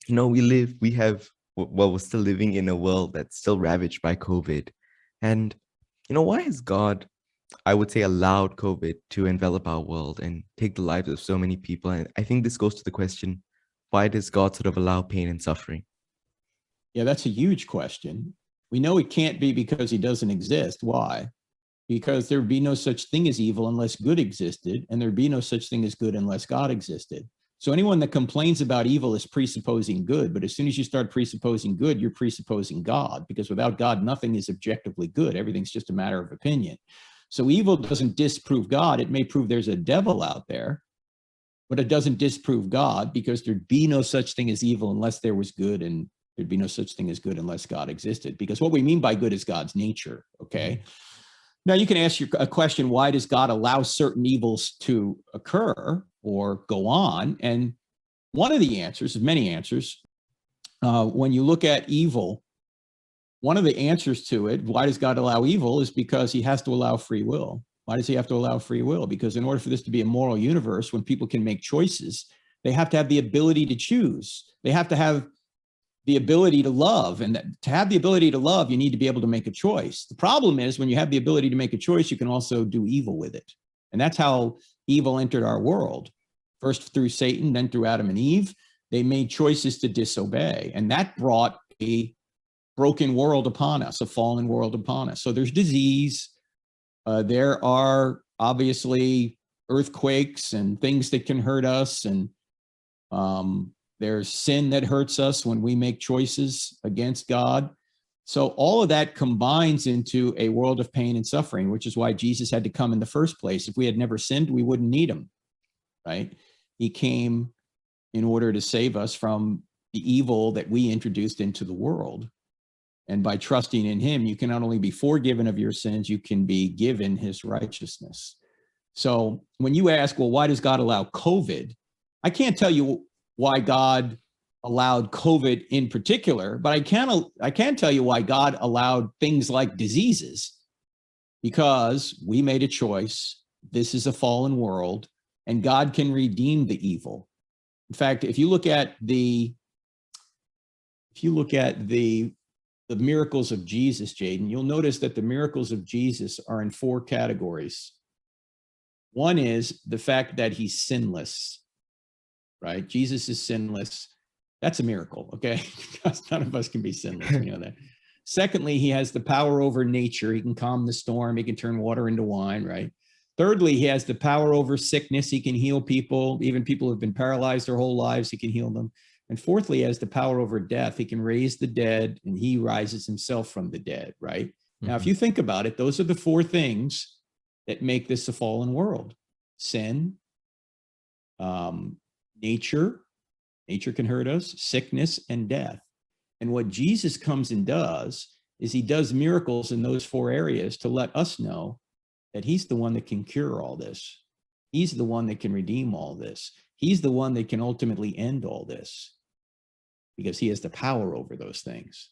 we're still living in a world that's still ravaged by COVID. And, why has God, I would say, allowed COVID to envelop our world and take the lives of so many people? And I think this goes to the question, why does God sort of allow pain and suffering? Yeah, that's a huge question. We know it can't be because he doesn't exist. Why? Because there'd be no such thing as evil unless good existed, and there'd be no such thing as good unless God existed. So anyone that complains about evil is presupposing good, but as soon as you start presupposing good, you're presupposing God, because without God, nothing is objectively good. Everything's just a matter of opinion. So evil doesn't disprove God. It may prove there's a devil out there, but it doesn't disprove God, because there'd be no such thing as evil unless there was good, and there'd be no such thing as good unless God existed, because what we mean by good is God's nature, okay? Now you can ask a question, why does God allow certain evils to occur or go on? And one of the answers, many answers, when you look at evil, one of the answers to it, why does God allow evil, is because he has to allow free will. Why does he have to allow free will? Because in order for this to be a moral universe, when people can make choices, they have to have the ability to choose. They have to have the ability to love. And to have the ability to love, you need to be able to make a choice. The problem is, when you have the ability to make a choice, you can also do evil with it. And that's how evil entered our world. First through Satan, then through Adam and Eve. They made choices to disobey. And that brought a broken world upon us, a fallen world upon us. So there's disease. There are obviously earthquakes and things that can hurt us. And there's sin that hurts us when we make choices against God. So all of that combines into a world of pain and suffering, which is why Jesus had to come in the first place. If we had never sinned, we wouldn't need him, right? He came in order to save us from the evil that we introduced into the world. And by trusting in him, you can not only be forgiven of your sins, you can be given his righteousness. So when you ask, well, why does God allow COVID? I can't tell you why God allowed COVID in particular, but I can tell you why God allowed things like diseases, because we made a choice. This is a fallen world, and God can redeem the evil. In fact, if you look at the miracles of Jesus, Jaden, you'll notice that the miracles of Jesus are in 4 categories. One is the fact that he's sinless. Right? Jesus is sinless. That's a miracle, okay? Because none of us can be sinless, we know that. Secondly, he has the power over nature. He can calm the storm. He can turn water into wine, right? Thirdly, he has the power over sickness. He can heal people. Even people who have been paralyzed their whole lives, he can heal them. And fourthly, he has the power over death. He can raise the dead, and he rises himself from the dead, right? Mm-hmm. Now, if you think about it, those are the 4 things that make this a fallen world. Sin, nature can hurt us, sickness, and death. And what Jesus comes and does is he does miracles in those 4 areas to let us know that he's the one that can cure all this. He's the one that can redeem all this. He's the one that can ultimately end all this, because he has the power over those things.